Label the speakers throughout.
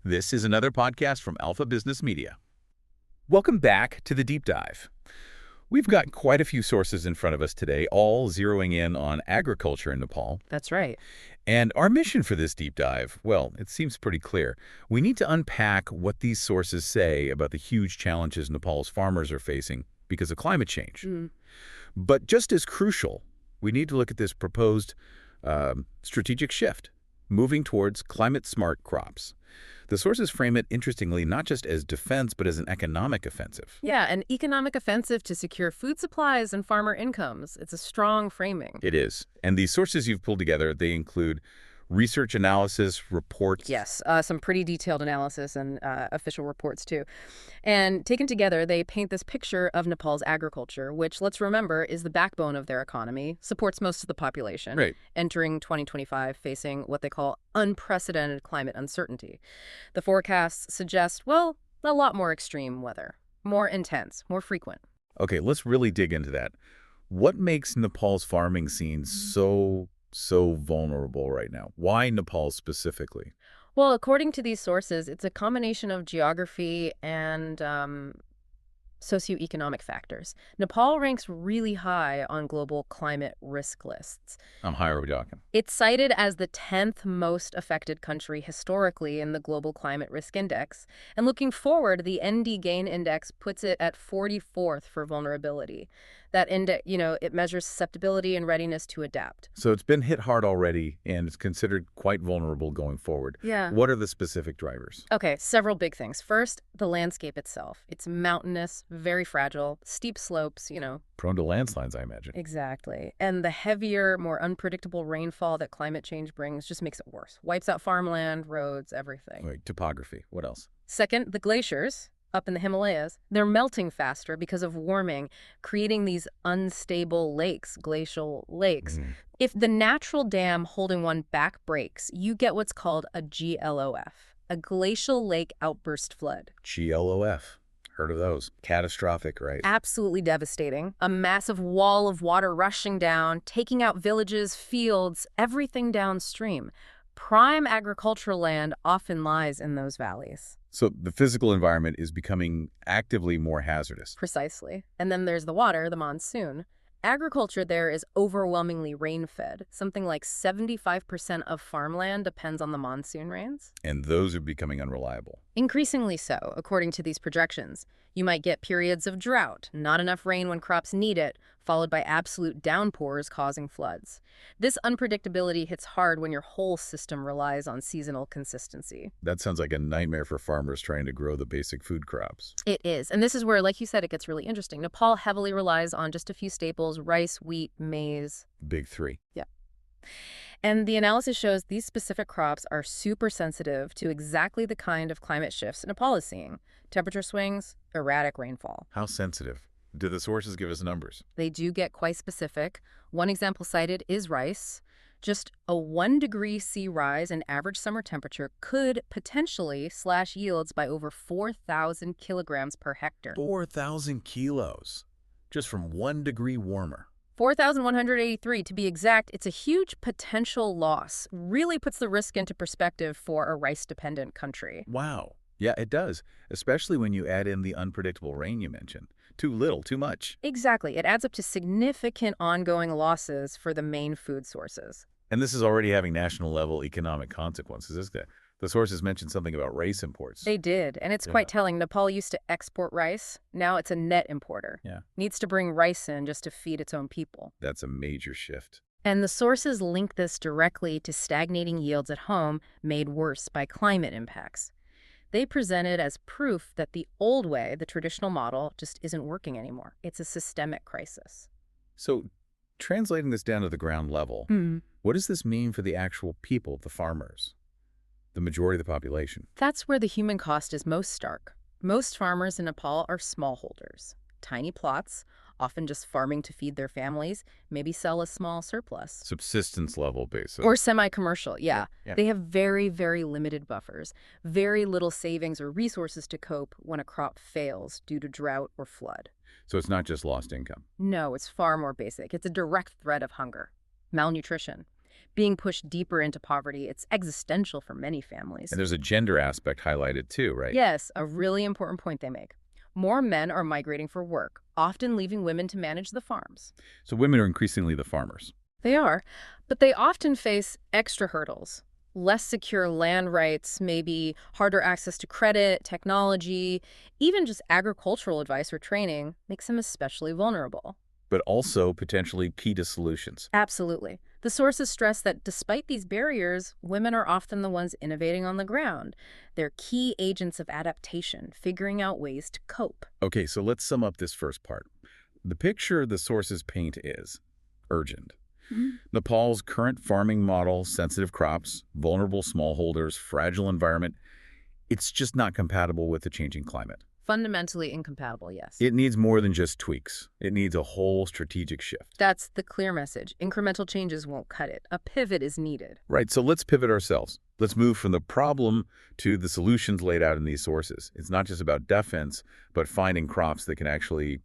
Speaker 1: This is another podcast from Alpha Business Media. Welcome back to the Deep Dive. We've got quite a few sources in front of us today, all zeroing in on agriculture in Nepal.
Speaker 2: That's right.
Speaker 1: And our mission for this deep dive, well, it seems pretty clear. We need to unpack what these sources say about the huge challenges Nepal's farmers are facing because of climate change. But just as crucial, we need to look at this proposed strategic shift, moving towards climate-smart crops. The sources frame it, interestingly, not just as defense, but as an economic offensive.
Speaker 2: Yeah, an economic offensive to secure food supplies and farmer incomes. It's a strong framing.
Speaker 1: It is. And these sources you've pulled together, they include research analysis, reports.
Speaker 2: Yes, some pretty detailed analysis and official reports, too. And taken together, they paint this picture of Nepal's agriculture, which, let's remember, is the backbone of their economy, supports most of the population,
Speaker 1: Right.
Speaker 2: entering 2025 facing what they call unprecedented climate uncertainty. The forecasts suggest, well, a lot more extreme weather, more intense, more frequent.
Speaker 1: Okay, let's really dig into that. What makes Nepal's farming scene so vulnerable right now? Why Nepal specifically?
Speaker 2: Well, according to these sources, it's a combination of geography and socioeconomic factors. Nepal ranks really high on global climate risk lists.
Speaker 1: How high are we talking?
Speaker 2: It's cited as the 10th most affected country historically in the Global Climate Risk Index. And looking forward, the ND Gain Index puts it at 44th for vulnerability. That index, it measures susceptibility and readiness to adapt.
Speaker 1: So it's been hit hard already, and it's considered quite vulnerable going forward.
Speaker 2: Yeah.
Speaker 1: What are the specific drivers?
Speaker 2: Okay, several big things. First, the landscape itself. It's mountainous, very fragile, steep slopes,
Speaker 1: Prone to landslides, I imagine.
Speaker 2: Exactly. And the heavier, more unpredictable rainfall that climate change brings just makes it worse. Wipes out farmland, roads, everything.
Speaker 1: Wait, topography. What else?
Speaker 2: Second, the glaciers up in the Himalayas, they're melting faster because of warming, creating these unstable lakes, glacial lakes. If the natural dam holding one back breaks, you get what's called a GLOF, a glacial lake outburst flood.
Speaker 1: GLOF. Heard of those. Catastrophic, right?
Speaker 2: Absolutely devastating. A massive wall of water rushing down, taking out villages, fields, everything downstream. Prime agricultural land often lies in those valleys.
Speaker 1: So the physical environment is becoming actively more hazardous.
Speaker 2: Precisely. And then there's the water, the monsoon. Agriculture there is overwhelmingly rain-fed. Something like 75% of farmland depends on the monsoon rains.
Speaker 1: And those are becoming unreliable.
Speaker 2: Increasingly so, according to these projections. You might get periods of drought, not enough rain when crops need it, followed by absolute downpours causing floods. This unpredictability hits hard when your whole system relies on seasonal consistency.
Speaker 1: That sounds like a nightmare for farmers trying to grow the basic food crops.
Speaker 2: It is. And this is where, like you said, it gets really interesting. Nepal heavily relies on just a few staples: rice, wheat, maize.
Speaker 1: Big three.
Speaker 2: Yeah. And the analysis shows these specific crops are super sensitive to exactly the kind of climate shifts Nepal is seeing. Temperature swings, erratic rainfall.
Speaker 1: How sensitive? Do the sources give us numbers?
Speaker 2: They do get quite specific. One example cited is rice. Just a 1 degree C rise in average summer temperature could potentially slash yields by over 4,000 kilograms per hectare.
Speaker 1: 4,000 kilos, just from 1 degree warmer.
Speaker 2: 4,183 to be exact. It's a huge potential loss. Really puts the risk into perspective for a rice-dependent country.
Speaker 1: Wow. Yeah, it does, especially when you add in the unpredictable rain you mentioned. Too little, too much.
Speaker 2: Exactly. It adds up to significant ongoing losses for the main food sources.
Speaker 1: And this is already having national-level economic consequences, isn't it? The sources mentioned something about rice imports.
Speaker 2: They did, and it's quite telling. Nepal used to export rice. Now it's a net importer.
Speaker 1: Yeah.
Speaker 2: Needs to bring rice in just to feed its own people.
Speaker 1: That's a major shift.
Speaker 2: And the sources link this directly to stagnating yields at home made worse by climate impacts. They present it as proof that the old way, the traditional model, just isn't working anymore. It's a systemic crisis.
Speaker 1: So, translating this down to the ground level, what does this mean for the actual people, the farmers, the majority of the population?
Speaker 2: That's where the human cost is most stark. Most farmers in Nepal are smallholders. Tiny plots, often just farming to feed their families, maybe sell a small surplus.
Speaker 1: Subsistence level basis.
Speaker 2: Or semi-commercial, yeah.
Speaker 1: Yeah.
Speaker 2: They have very, very limited buffers, very little savings or resources to cope when a crop fails due to drought or flood.
Speaker 1: So it's not just lost income.
Speaker 2: No, it's far more basic. It's a direct threat of hunger, malnutrition. being pushed deeper into poverty. It's existential for many families.
Speaker 1: And there's a gender aspect highlighted too, right?
Speaker 2: Yes, a really important point they make. More men are migrating for work, often leaving women to manage the farms.
Speaker 1: So women are increasingly the farmers.
Speaker 2: They are, but they often face extra hurdles. Less secure land rights, maybe harder access to credit, technology, even just agricultural advice or training makes them especially vulnerable.
Speaker 1: But also potentially key to solutions.
Speaker 2: Absolutely. The sources stress that despite these barriers, women are often the ones innovating on the ground. They're key agents of adaptation, figuring out ways to cope.
Speaker 1: Okay, so let's sum up this first part. The picture the sources paint is urgent. Nepal's current farming model, sensitive crops, vulnerable smallholders, fragile environment, it's just not compatible with the changing climate.
Speaker 2: Fundamentally incompatible, yes.
Speaker 1: It needs more than just tweaks. It needs a whole strategic shift.
Speaker 2: That's the clear message. Incremental changes won't cut it. A pivot is needed.
Speaker 1: Right, so let's pivot ourselves. Let's move from the problem to the solutions laid out in these sources. It's not just about defense, but finding crops that can actually,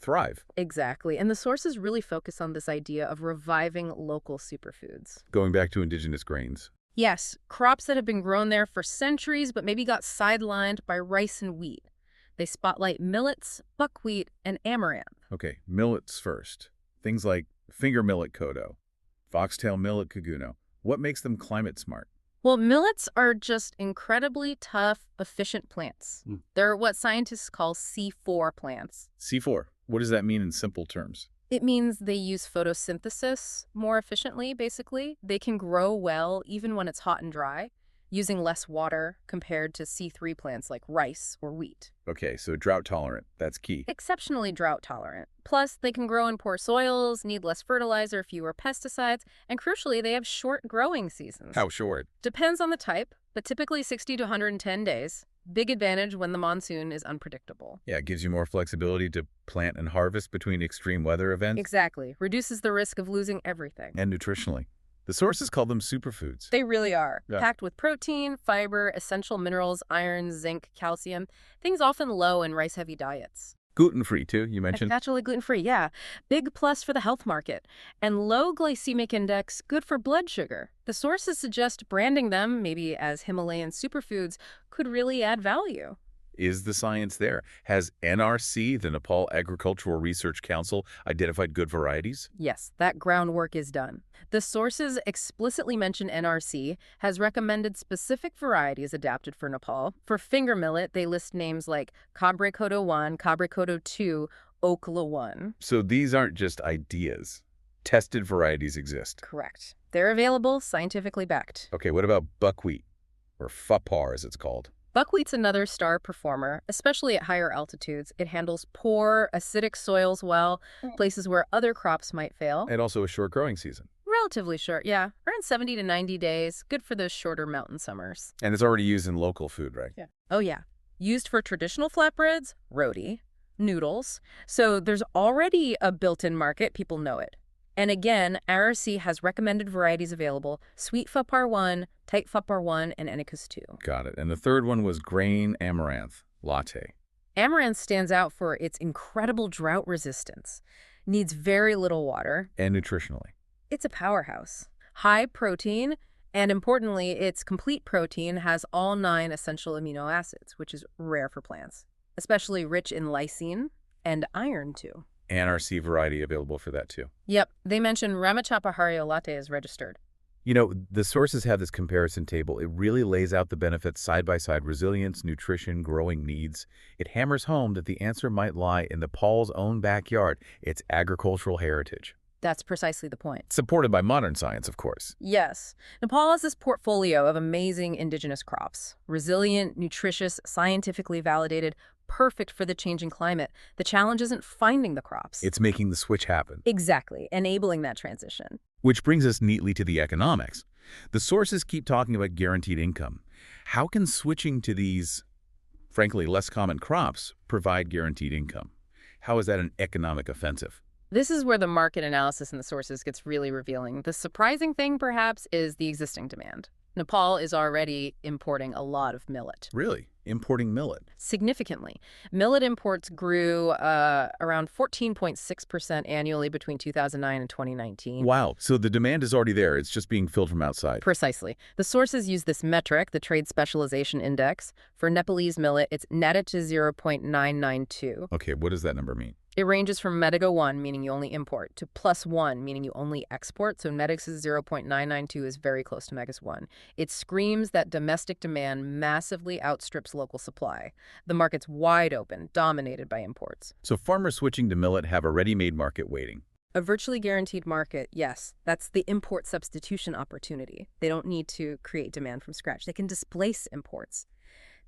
Speaker 1: thrive.
Speaker 2: Exactly. And the sources really focus on this idea of reviving local superfoods.
Speaker 1: Going back to indigenous grains.
Speaker 2: Yes, crops that have been grown there for centuries but maybe got sidelined by rice and wheat. They spotlight millets, buckwheat, and amaranth.
Speaker 1: Okay, millets first. Things like finger millet kodo, foxtail millet kaguno. What makes them climate smart?
Speaker 2: Well, millets are just incredibly tough, efficient plants. They're what scientists call C4 plants.
Speaker 1: C4, what does that mean in simple terms?
Speaker 2: It means they use photosynthesis more efficiently, basically. They can grow well even when it's hot and dry, using less water compared to C3 plants like rice or wheat.
Speaker 1: Okay, so drought tolerant, that's key.
Speaker 2: Exceptionally drought tolerant. Plus, they can grow in poor soils, need less fertilizer, fewer pesticides, and crucially, they have short growing seasons.
Speaker 1: How short?
Speaker 2: Depends on the type, but typically 60 to 110 days. Big advantage when the monsoon is unpredictable.
Speaker 1: Yeah, it gives you more flexibility to plant and harvest between extreme weather events.
Speaker 2: Exactly. Reduces the risk of losing everything.
Speaker 1: And nutritionally. The sources call them superfoods.
Speaker 2: They really are.
Speaker 1: Yeah.
Speaker 2: Packed with protein, fiber, essential minerals, iron, zinc, calcium, things often low in rice-heavy diets.
Speaker 1: Gluten-free, too, you mentioned.
Speaker 2: Naturally gluten-free, yeah. Big plus for the health market. And low glycemic index, good for blood sugar. The sources suggest branding them, maybe as Himalayan superfoods, could really add value.
Speaker 1: Is the science there? Has NRC, the Nepal Agricultural Research Council, identified good varieties?
Speaker 2: Yes, that groundwork is done. The sources explicitly mention NRC has recommended specific varieties adapted for Nepal. For finger millet, they list names like Cabre Kodo 1, Cabre Kodo 2, Okla 1.
Speaker 1: So these aren't just ideas. Tested varieties exist.
Speaker 2: Correct. They're available, scientifically backed.
Speaker 1: Okay, what about buckwheat, or fapar as it's called?
Speaker 2: Buckwheat's another star performer, especially at higher altitudes. It handles poor, acidic soils well, places where other crops might fail.
Speaker 1: And also a short growing season.
Speaker 2: Relatively short, yeah. Around 70 to 90 days. Good for those shorter mountain summers.
Speaker 1: And it's already used in local food, right?
Speaker 2: Yeah. Oh, yeah. Used for traditional flatbreads, roti, noodles. So there's already a built-in market. People know it. And again, RRC has recommended varieties available: Sweet Fapar 1, Tight Fapar 1, and Enicus 2.
Speaker 1: Got it. And the third one was grain amaranth, latte.
Speaker 2: Amaranth stands out for its incredible drought resistance. Needs very little water.
Speaker 1: And nutritionally.
Speaker 2: It's a powerhouse. High protein, and importantly, its complete protein has all 9 essential amino acids, which is rare for plants, especially rich in lysine and iron, too.
Speaker 1: NRC variety available for that, too.
Speaker 2: Yep, they mention Ramachapahario latte is registered.
Speaker 1: You know, the sources have this comparison table. It really lays out the benefits side-by-side: resilience, nutrition, growing needs. It hammers home that the answer might lie in Nepal's own backyard, its agricultural heritage.
Speaker 2: That's precisely the point.
Speaker 1: Supported by modern science, of course.
Speaker 2: Yes. Nepal has this portfolio of amazing indigenous crops. Resilient, nutritious, scientifically validated, perfect for the changing climate. The challenge isn't finding the crops.
Speaker 1: It's making the switch happen.
Speaker 2: Exactly. Enabling that transition.
Speaker 1: Which brings us neatly to the economics. The sources keep talking about guaranteed income. How can switching to these, frankly, less common crops provide guaranteed income? How is that an economic offensive?
Speaker 2: This is where the market analysis in the sources gets really revealing. The surprising thing, perhaps, is the existing demand. Nepal is already importing a lot of millet.
Speaker 1: Really? Importing millet?
Speaker 2: Significantly. Millet imports grew around 14.6% annually between 2009 and 2019.
Speaker 1: Wow. So the demand is already there. It's just being filled from outside.
Speaker 2: Precisely. The sources use this metric, the Trade Specialization Index. For Nepalese millet, it's netted to 0.992.
Speaker 1: Okay, what does that number mean?
Speaker 2: It ranges from Medica 1, meaning you only import, to +1, meaning you only export. So Medic's 0.992 is very close to Mega's 1. It screams that domestic demand massively outstrips local supply. The market's wide open, dominated by imports.
Speaker 1: So farmers switching to millet have a ready-made market waiting.
Speaker 2: A virtually guaranteed market, yes. That's the import substitution opportunity. They don't need to create demand from scratch. They can displace imports.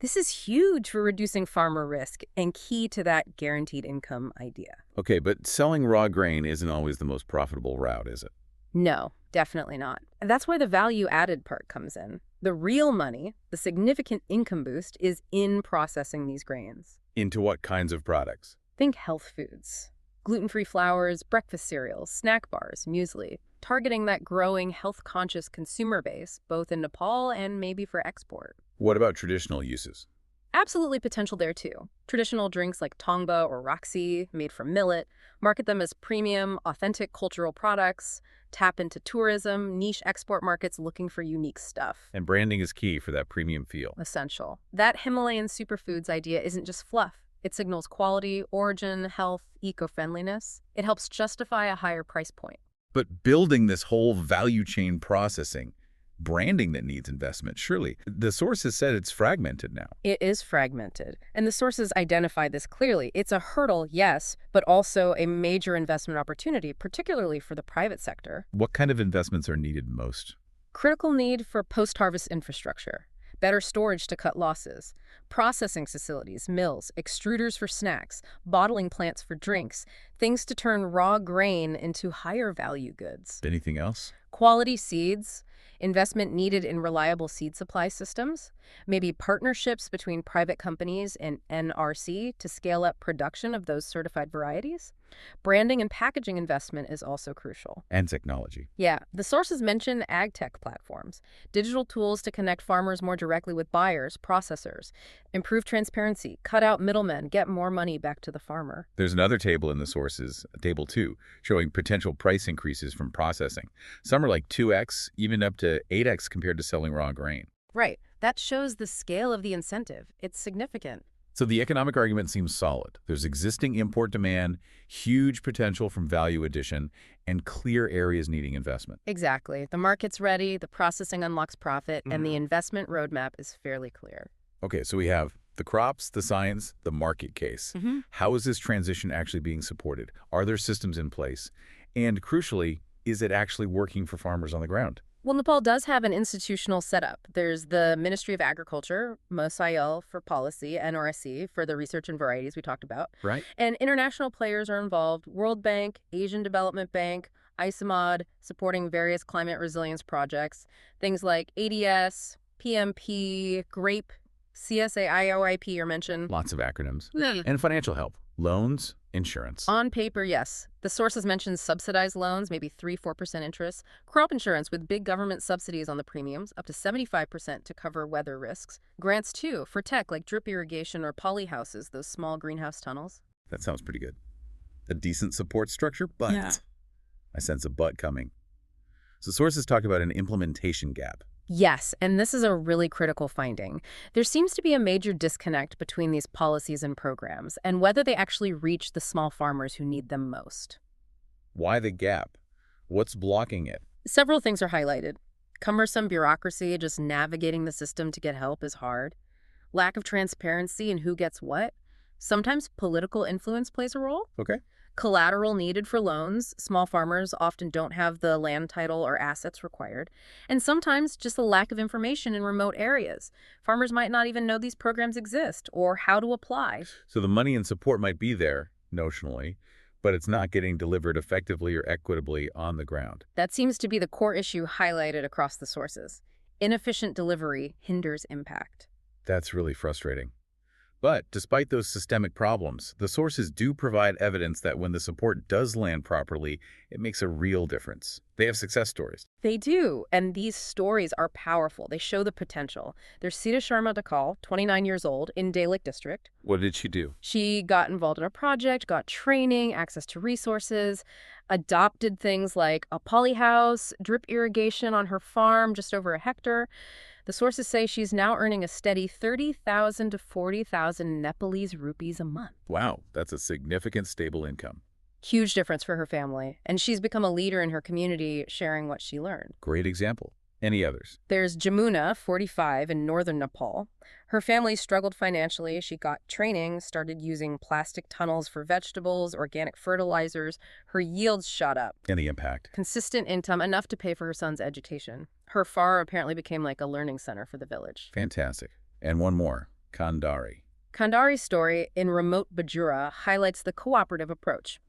Speaker 2: This is huge for reducing farmer risk and key to that guaranteed income idea.
Speaker 1: Okay, but selling raw grain isn't always the most profitable route, is it?
Speaker 2: No, definitely not. And that's why the value-added part comes in. The real money, the significant income boost, is in processing these grains.
Speaker 1: Into what kinds of products?
Speaker 2: Think health foods. Gluten-free flours, breakfast cereals, snack bars, muesli. Targeting that growing health-conscious consumer base, both in Nepal and maybe for export.
Speaker 1: What about traditional uses?
Speaker 2: Absolutely potential there too. Traditional drinks like tongba or roxy, made from millet, market them as premium, authentic cultural products, tap into tourism, niche export markets looking for unique stuff.
Speaker 1: And branding is key for that premium feel.
Speaker 2: Essential. That Himalayan superfoods idea isn't just fluff. It signals quality, origin, health, eco-friendliness. It helps justify a higher price point.
Speaker 1: But building this whole value chain processing, branding that needs investment, surely. The sources said it's fragmented now.
Speaker 2: It is fragmented, and the sources identify this clearly. It's a hurdle, yes, but also a major investment opportunity, particularly for the private sector.
Speaker 1: What kind of investments are needed most?
Speaker 2: Critical need for post-harvest infrastructure, better storage to cut losses, processing facilities, mills, extruders for snacks, bottling plants for drinks, things to turn raw grain into higher value goods.
Speaker 1: Anything else?
Speaker 2: Quality seeds, investment needed in reliable seed supply systems, maybe partnerships between private companies and NRC to scale up production of those certified varieties. Branding and packaging investment is also crucial.
Speaker 1: And technology.
Speaker 2: Yeah, the sources mention ag tech platforms, digital tools to connect farmers more directly with buyers, processors, improve transparency, cut out middlemen, get more money back to the farmer.
Speaker 1: There's another table in the sources, table 2, showing potential price increases from processing. Some are like 2x, even up to 8x compared to selling raw grain.
Speaker 2: Right. That shows the scale of the incentive. It's significant.
Speaker 1: So the economic argument seems solid. There's existing import demand, huge potential from value addition, and clear areas needing investment.
Speaker 2: Exactly. The market's ready, the processing unlocks profit, and the investment roadmap is fairly clear.
Speaker 1: Okay, so we have the crops, the science, the market case. How is this transition actually being supported? Are there systems in place? And crucially, is it actually working for farmers on the ground?
Speaker 2: Well, Nepal does have an institutional setup. There's the Ministry of Agriculture, MOSAIL for policy, NRC for the research and varieties we talked about.
Speaker 1: Right.
Speaker 2: And international players are involved. World Bank, Asian Development Bank, ISOMOD, supporting various climate resilience projects. Things like ADS, PMP, GRAPE, CSA, IOIP are mentioned.
Speaker 1: Lots of acronyms. And financial help. Loans, insurance.
Speaker 2: On paper, yes. The sources mention subsidized loans, maybe 3–4% interest. Crop insurance with big government subsidies on the premiums, up to 75% to cover weather risks. Grants, too, for tech like drip irrigation or polyhouses, those small greenhouse tunnels.
Speaker 1: That sounds pretty good. A decent support structure, but I sense a but coming. So sources talk about an implementation gap.
Speaker 2: Yes, and this is a really critical finding. There seems to be a major disconnect between these policies and programs and whether they actually reach the small farmers who need them most.
Speaker 1: Why the gap? What's blocking it?
Speaker 2: Several things are highlighted. Cumbersome bureaucracy, just navigating the system to get help is hard. Lack of transparency in who gets what. Sometimes political influence plays a role.
Speaker 1: Okay.
Speaker 2: Collateral needed for loans. Small farmers often don't have the land title or assets required. And sometimes just a lack of information in remote areas. Farmers might not even know these programs exist or how to apply.
Speaker 1: So the money and support might be there, notionally, but it's not getting delivered effectively or equitably on the ground.
Speaker 2: That seems to be the core issue highlighted across the sources. Inefficient delivery hinders impact.
Speaker 1: That's really frustrating. But despite those systemic problems, the sources do provide evidence that when the support does land properly, it makes a real difference. They have success stories.
Speaker 2: They do, and these stories are powerful. They show the potential. There's Sita Sharma Dakal, 29 years old, in Dalek district.
Speaker 1: What did she do?
Speaker 2: She got involved in a project, got training, access to resources, adopted things like a polyhouse, drip irrigation on her farm, just over a hectare. The sources say she's now earning a steady 30,000 to 40,000 Nepalese rupees a month.
Speaker 1: Wow, that's a significant stable income.
Speaker 2: Huge difference for her family, and she's become a leader in her community, sharing what she learned.
Speaker 1: Great example. Any others?
Speaker 2: There's Jamuna, 45, in northern Nepal. Her family struggled financially. She got training, started using plastic tunnels for vegetables, organic fertilizers. Her yields shot up.
Speaker 1: And the impact?
Speaker 2: Consistent income, enough to pay for her son's education. Her farm apparently became like a learning center for the village.
Speaker 1: Fantastic. And one more, Kandari.
Speaker 2: Kandari's story in remote Bajura highlights the cooperative approach.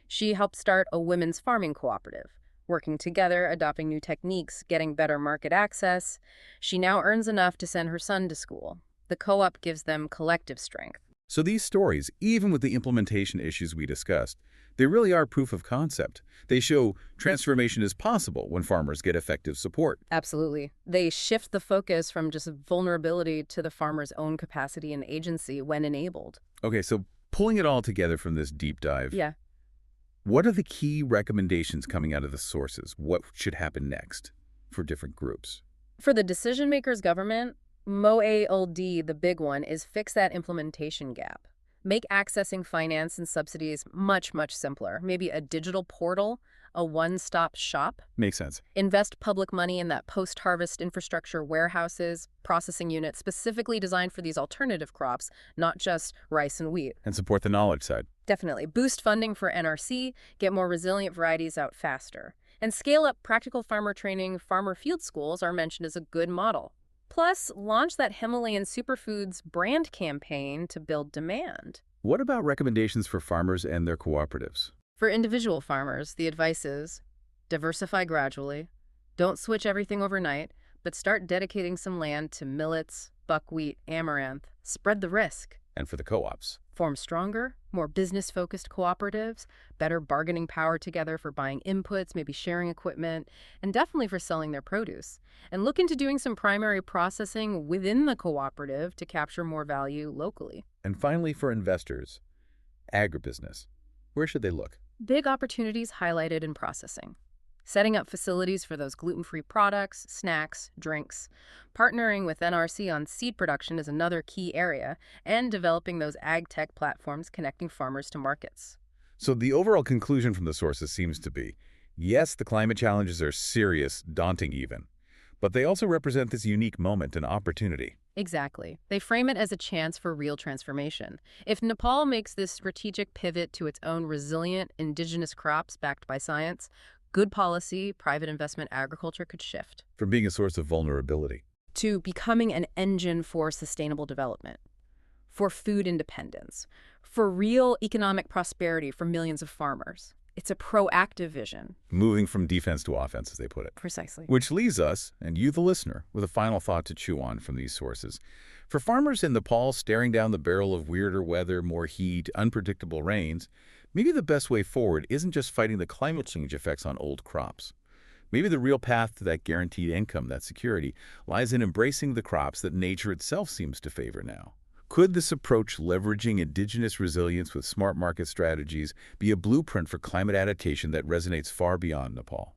Speaker 2: She helped start a women's farming cooperative. Working together, adopting new techniques, getting better market access. She now earns enough to send her son to school. The co-op gives them collective strength.
Speaker 1: So these stories, even with the implementation issues we discussed, they really are proof of concept. They show transformation is possible when farmers get effective support.
Speaker 2: Absolutely. They shift the focus from just vulnerability to the farmer's own capacity and agency when enabled.
Speaker 1: Okay, so pulling it all together from this deep dive.
Speaker 2: Yeah.
Speaker 1: What are the key recommendations coming out of the sources? What should happen next for different groups?
Speaker 2: For the decision makers government, MOALD, the big one, is fix that implementation gap. Make accessing finance and subsidies much, much simpler. Maybe a digital portal, a one-stop shop.
Speaker 1: Makes sense.
Speaker 2: Invest public money in that post-harvest infrastructure, warehouses, processing units specifically designed for these alternative crops, not just rice and wheat.
Speaker 1: And support the knowledge side.
Speaker 2: Definitely. Boost funding for NRC, get more resilient varieties out faster. And scale up practical farmer training. Farmer field schools are mentioned as a good model. Plus, launch that Himalayan superfoods brand campaign to build demand.
Speaker 1: What about recommendations for farmers and their cooperatives?
Speaker 2: For individual farmers, the advice is diversify gradually. Don't switch everything overnight, but start dedicating some land to millets, buckwheat, amaranth. Spread the risk.
Speaker 1: And for the co-ops?
Speaker 2: Form stronger, more business-focused cooperatives, better bargaining power together for buying inputs, maybe sharing equipment, and definitely for selling their produce. And look into doing some primary processing within the cooperative to capture more value locally.
Speaker 1: And finally, for investors, agribusiness. Where should they look?
Speaker 2: Big opportunities highlighted in processing. Setting up facilities for those gluten-free products, snacks, drinks. Partnering with NRC on seed production is another key area, and developing those ag tech platforms connecting farmers to markets.
Speaker 1: So the overall conclusion from the sources seems to be, yes, the climate challenges are serious, daunting even, but they also represent this unique moment and opportunity.
Speaker 2: Exactly. They frame it as a chance for real transformation. If Nepal makes this strategic pivot to its own resilient indigenous crops backed by science, good policy, private investment agriculture could shift.
Speaker 1: From being a source of vulnerability
Speaker 2: to becoming an engine for sustainable development, for food independence, for real economic prosperity for millions of farmers. It's a proactive vision.
Speaker 1: Moving from defense to offense, as they put it.
Speaker 2: Precisely.
Speaker 1: Which leaves us, and you the listener, with a final thought to chew on from these sources. For farmers in Nepal staring down the barrel of weirder weather, more heat, unpredictable rains, maybe the best way forward isn't just fighting the climate change effects on old crops. Maybe the real path to that guaranteed income, that security, lies in embracing the crops that nature itself seems to favor now. Could this approach, leveraging indigenous resilience with smart market strategies, be a blueprint for climate adaptation that resonates far beyond Nepal?